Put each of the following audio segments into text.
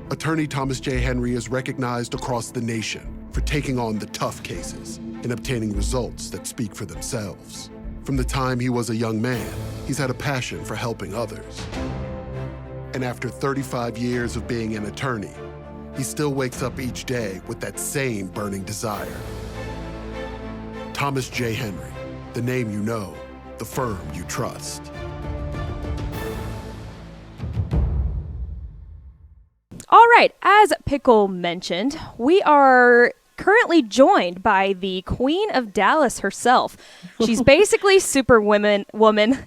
Attorney Thomas J. Henry is recognized across the nation for taking on the tough cases and obtaining results that speak for themselves. From the time he was a young man, he's had a passion for helping others. And after 35 years of being an attorney, he still wakes up each day with that same burning desire. Thomas J. Henry, the name you know, the firm you trust. All right, as Pickle mentioned, we are currently joined by the Queen of Dallas herself. She's basically Superwoman.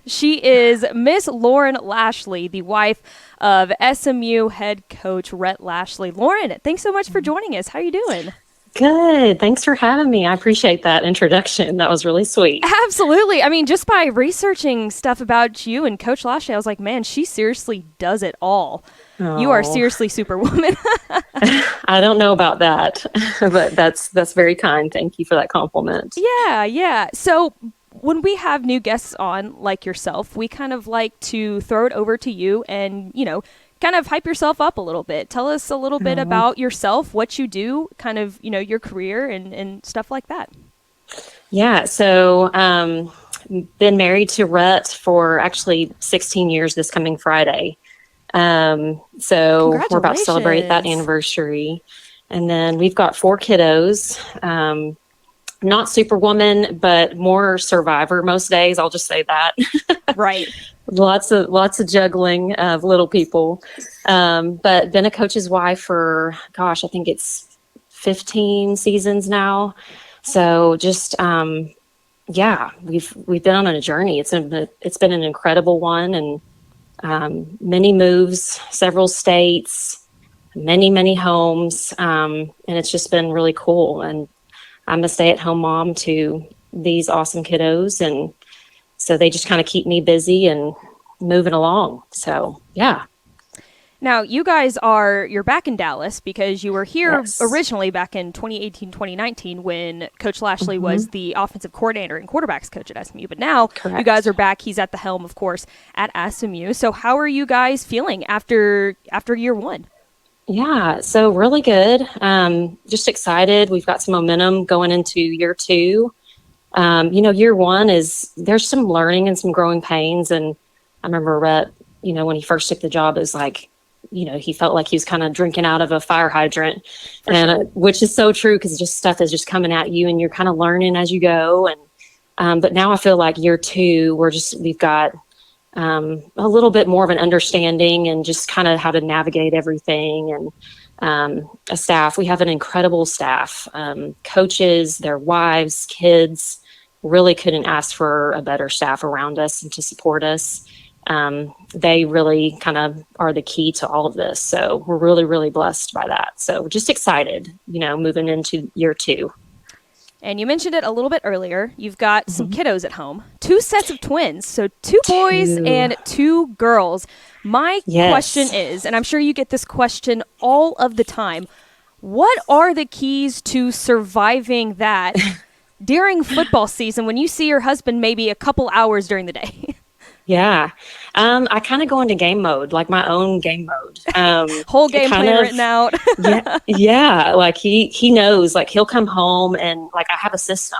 She is Miss Lauren Lashlee, the wife of SMU head coach Rhett Lashlee. Lauren, thanks so much for joining us. How are you doing? Good. Thanks for having me. I appreciate that introduction. That was really sweet. Absolutely. I mean, just by researching stuff about you and Coach Lashlee, I was like, man, she seriously does it all. Oh. You are seriously Superwoman. I don't know about that, but that's very kind. Thank you for that compliment. Yeah. So when we have new guests on, like yourself, we kind of like to throw it over to you and, kind of hype yourself up a little bit. Tell us a little bit about yourself, what you do, kind of, your career and stuff like that. Yeah. So, been married to Rhett for actually 16 years this coming Friday. So we're about to celebrate that anniversary. And then we've got 4 kiddos. Not Superwoman, but more survivor most days. I'll just say that. Right. Lots of juggling of little people. But been a coach's wife for, I think it's 15 seasons now. So just, we've been on a journey. It's been an incredible one, and many moves, several states, many homes. And it's just been really cool. And I'm a stay-at-home mom to these awesome kiddos, and so they just kind of keep me busy and moving along. So, yeah. Now, you're back in Dallas because you were here originally back in 2018, 2019 when Coach Lashlee was the offensive coordinator and quarterbacks coach at SMU. But now you guys are back. He's at the helm, of course, at SMU. So how are you guys feeling after year one? Yeah, so really good. Just excited. We've got some momentum going into year 2. Year 1 there's some learning and some growing pains. And I remember Rhett, when he first took the job, it was like, he felt like he was kind of drinking out of a fire hydrant, which is so true because just stuff is just coming at you and you're kind of learning as you go. And but now I feel like year 2, we've got a little bit more of an understanding and just kind of how to navigate everything. And a staff, we have an incredible staff, coaches, their wives, kids. Really couldn't ask for a better staff around us and to support us. They really kind of are the key to all of this. So we're really, really blessed by that. So we're just excited, moving into year 2. And you mentioned it a little bit earlier. You've got some kiddos at home, 2 sets of twins. So 2 boys and 2 girls. My question is, and I'm sure you get this question all of the time, what are the keys to surviving that during football season when you see your husband maybe a couple hours during the day? Yeah. I kind of go into game mode, like my own game mode. Whole game plan written out. Yeah. Like he knows, like he'll come home and like I have a system,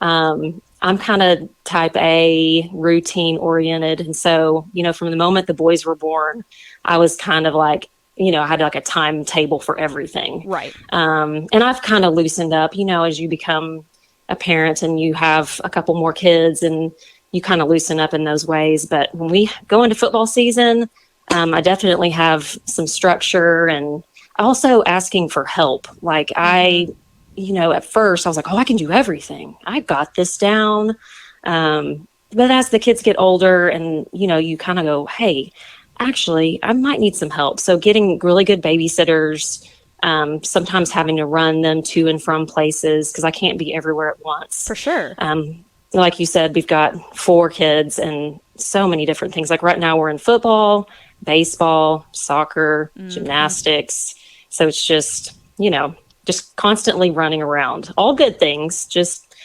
I'm kind of type A, routine oriented. And so, from the moment the boys were born, I was kind of like, I had like a timetable for everything. Right. And I've kind of loosened up, as you become a parent and you have a couple more kids and you kind of loosen up in those ways. But when we go into football season, I definitely have some structure and also asking for help. Like at first I was like, I can do everything. I got this down. But as the kids get older and, you kind of go, hey, actually, I might need some help. So getting really good babysitters, sometimes having to run them to and from places because I can't be everywhere at once. For sure. Like you said, we've got 4 kids and so many different things. Like right now we're in football, baseball, soccer, gymnastics. So it's just, just constantly running around. All good things, just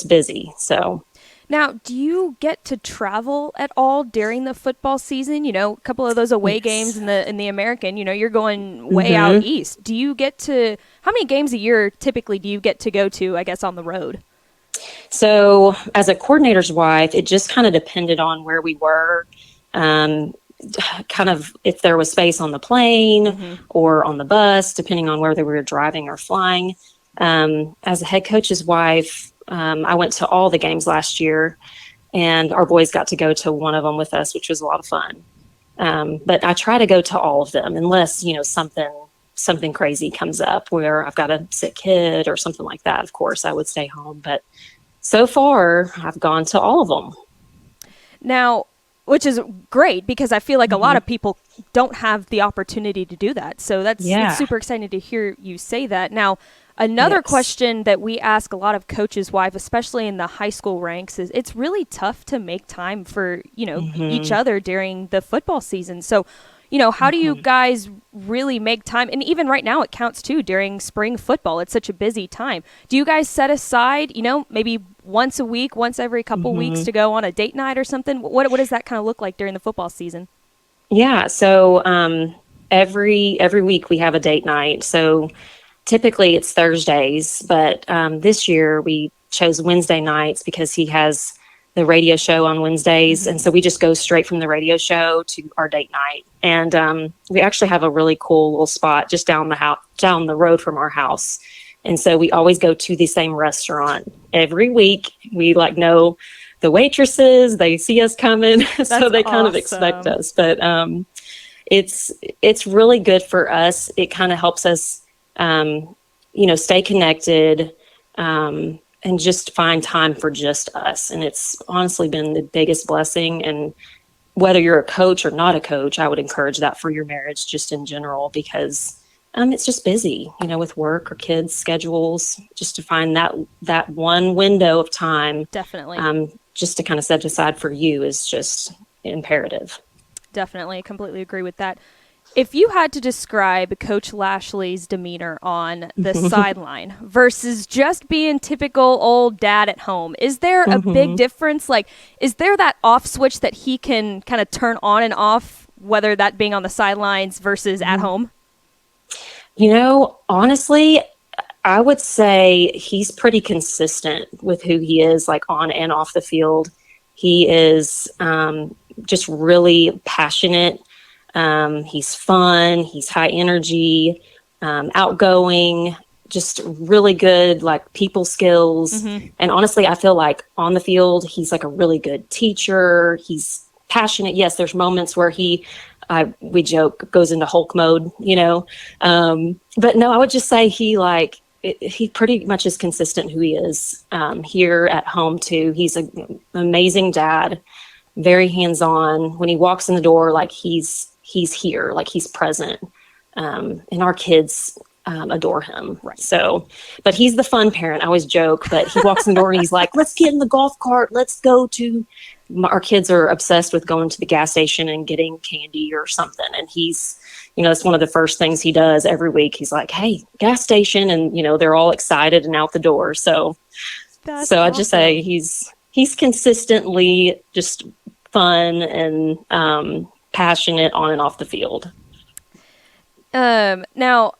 busy. So Now, do you get to travel at all during the football season? You know, a couple of those away games in the American, you know, you're going way out east. Do you get to, how many games a year typically do you get to go to, I guess, on the road? So as a coordinator's wife, it just kind of depended on where we were. Kind of if there was space on the plane or on the bus, depending on whether we were driving or flying. As a head coach's wife, I went to all the games last year, and our boys got to go to one of them with us, which was a lot of fun. But I try to go to all of them unless, you know, something crazy comes up where I've got a sick kid or something like that. Of course, I would stay home. But so far, I've gone to all of them. Now, which is great because I feel like a lot of people don't have the opportunity to do that. So it's super exciting to hear you say that. Now, another question that we ask a lot of coaches' wives, especially in the high school ranks, is it's really tough to make time for, you know, each other during the football season. So, you know, how do you guys really make time? And even right now it counts too during spring football. It's such a busy time. Do you guys set aside, you know, maybe once a week, once every couple weeks to go on a date night or something? What does that kind of look like during the football season? Yeah. So every week we have a date night. So typically it's Thursdays, but this year we chose Wednesday nights because he has the radio show on Wednesdays. And so we just go straight from the radio show to our date night. And we actually have a really cool little spot just down the road from our house. And so we always go to the same restaurant every week. We know the waitresses, they see us coming, so they kind of expect us. But it's really good for us. It kind of helps us, stay connected, and just find time for just us. And it's honestly been the biggest blessing. And whether you're a coach or not a coach, I would encourage that for your marriage just in general, because it's just busy, with work or kids' schedules, just to find that one window of time. Definitely. Just to kind of set aside for you is just imperative. Definitely. I completely agree with that. If you had to describe Coach Lashlee's demeanor on the sideline versus just being typical old dad at home, is there a big difference? Like, is there that off switch that he can kind of turn on and off, whether that being on the sidelines versus at home? Honestly, I would say he's pretty consistent with who he is, like on and off the field. He is just really passionate. He's fun. He's high energy, outgoing, just really good, like people skills. And honestly, I feel like on the field, he's like a really good teacher. He's passionate. Yes, there's moments where we joke, goes into Hulk mode, but no, I would just say he pretty much is consistent who he is here at home too. He's an amazing dad, very hands-on. When he walks in the door, like he's here, like he's present. And our kids adore him. Right. So, but he's the fun parent. I always joke, but he walks in the door and he's like, let's get in the golf cart. Let's go to, our kids are obsessed with going to the gas station and getting candy or something. And he's, that's one of the first things he does every week. He's like, hey, gas station. And, they're all excited and out the door. So awesome. I just say he's consistently just fun and, passionate on and off the field. Now,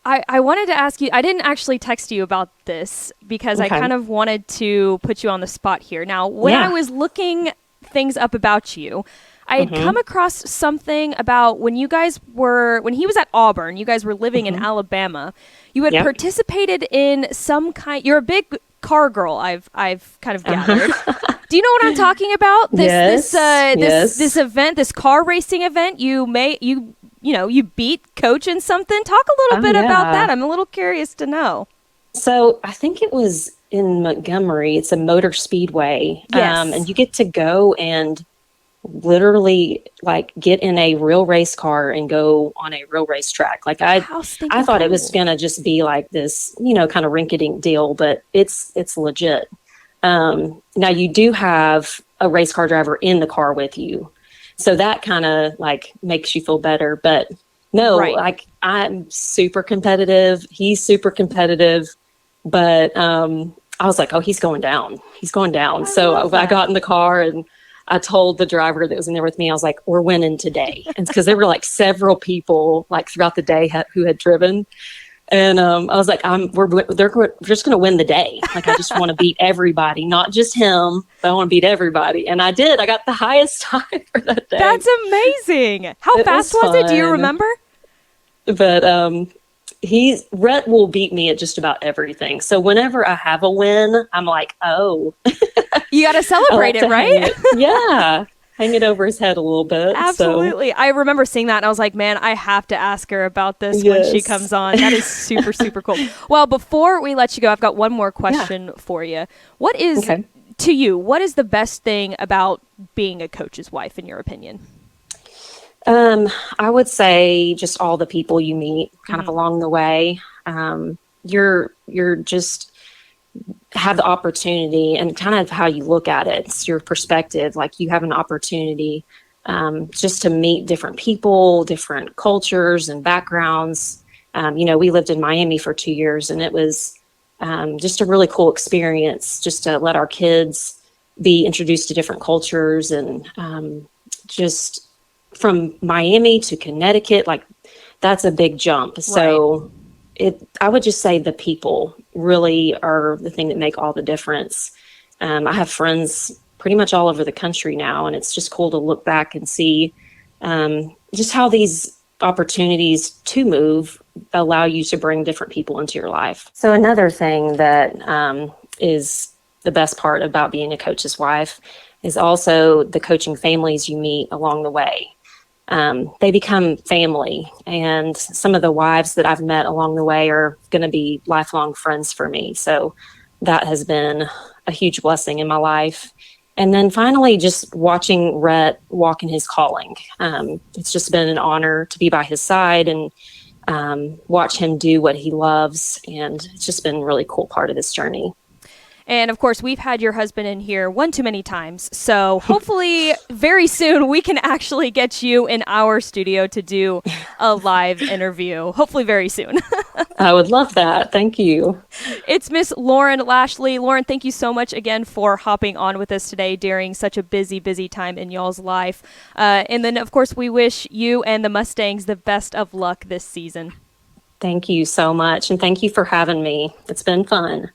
I wanted to ask you, I didn't actually text you about this because I kind of wanted to put you on the spot here. Now, when I was looking things up about you, I had come across something about when he was at Auburn, you guys were living in Alabama, you had participated in some kind, you're a big car girl, I've kind of gathered. Do you know what I'm talking about? This event, this car racing event. You beat Coach in something. Talk a little bit about that. I'm a little curious to know. So I think it was in Montgomery. It's a motor speedway, and you get to go and literally get in a real race car and go on a real race track. Like I thought it was gonna just be like this, kind of rinky-dink deal, but it's legit. Now you do have a race car driver in the car with you. So that kind of makes you feel better, but no, I'm super competitive. He's super competitive, but, I was like, oh, he's going down. He's going down. So I that. got in the car and I told the driver that was in there with me, I was like, we're winning today. And because there were like several people like throughout the day who had driven. And I was like, they're just going to win the day. Like, I just want to beat everybody, not just him, but I want to beat everybody. And I did. I got the highest time for that day. That's amazing. How fast was it? Do you remember? But Rhett will beat me at just about everything. So whenever I have a win, I'm like, oh. You got to celebrate it, right? Yeah. Hang it over his head a little bit. Absolutely. So. I remember seeing that and I was like, man, I have to ask her about this when she comes on. That is super, super cool. Well, before we let you go, I've got one more question for you. What is, to you, what is the best thing about being a coach's wife, in your opinion? I would say just all the people you meet kind of along the way. You're just have the opportunity, and kind of how you look at it. It's your perspective. Like, you have an opportunity just to meet different people, different cultures and backgrounds. We lived in Miami for 2 years, and it was just a really cool experience just to let our kids be introduced to different cultures. And just from Miami to Connecticut, like, that's a big jump. So I would just say the people really are the thing that make all the difference. I have friends pretty much all over the country now, and it's just cool to look back and see just how these opportunities to move allow you to bring different people into your life. So another thing that is the best part about being a coach's wife is also the coaching families you meet along the way. They become family, and some of the wives that I've met along the way are going to be lifelong friends for me. So that has been a huge blessing in my life. And then finally, just watching Rhett walk in his calling. It's just been an honor to be by his side and watch him do what he loves. And it's just been a really cool part of this journey. And of course, we've had your husband in here one too many times. So hopefully very soon we can actually get you in our studio to do a live interview. Hopefully very soon. I would love that. Thank you. It's Miss Lauren Lashlee. Lauren, thank you so much again for hopping on with us today during such a busy, busy time in y'all's life. And then, of course, we wish you and the Mustangs the best of luck this season. Thank you so much. And thank you for having me. It's been fun.